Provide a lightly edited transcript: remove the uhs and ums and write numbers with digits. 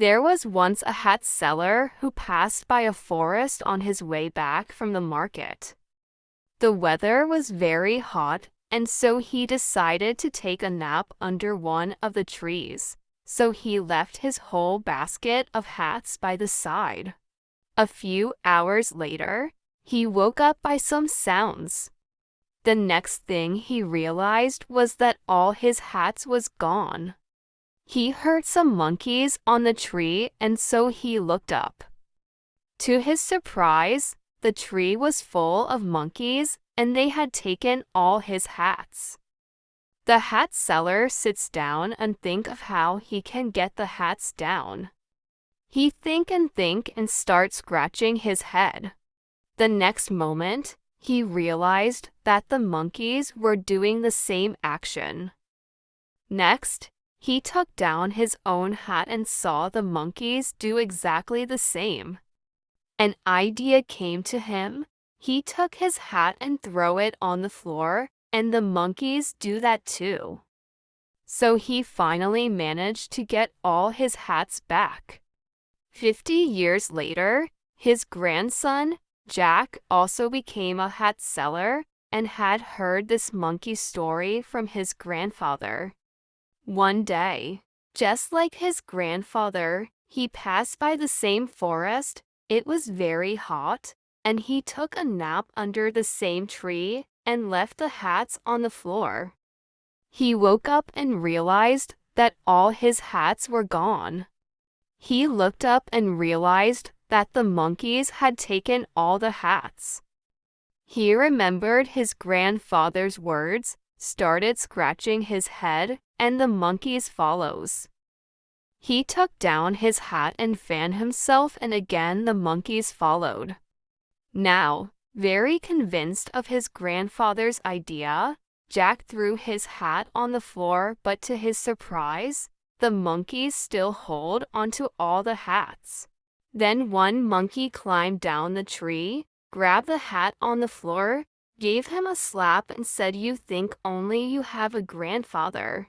There was once a hat seller who passed by a forest on his way back from the market. The weather was very hot, and so he decided to take a nap under one of the trees. So he left his whole basket of hats by the side. A few hours later, he woke up by some sounds. The next thing he realized was that all his hats was gone. He heard some monkeys on the tree, and so he looked up. To his surprise, the tree was full of monkeys, and they had taken all his hats. The hat seller sits down and thinks of how he can get the hats down. He think and starts scratching his head. The next moment, he realized that the monkeys were doing the same action. Next, he took down his own hat and saw the monkeys do exactly the same. An idea came to him. He took his hat and threw it on the floor, and the monkeys do that too. So he finally managed to get all his hats back. 50 years later, his grandson, Jack, also became a hat seller and had heard this monkey story from his grandfather. One day, just like his grandfather, he passed by the same forest. It was very hot, and he took a nap under the same tree and left the hats on the floor. He woke up and realized that all his hats were gone. He looked up and realized that the monkeys had taken all the hats. He remembered his grandfather's words, started scratching his head, and the monkeys follows. He took down his hat and fanned himself, and again the monkeys followed. Now, very convinced of his grandfather's idea, Jack threw his hat on the floor, but to his surprise, the monkeys still hold onto all the hats. Then one monkey climbed down the tree, grabbed the hat on the floor, gave him a slap and said, "You think only you have a grandfather.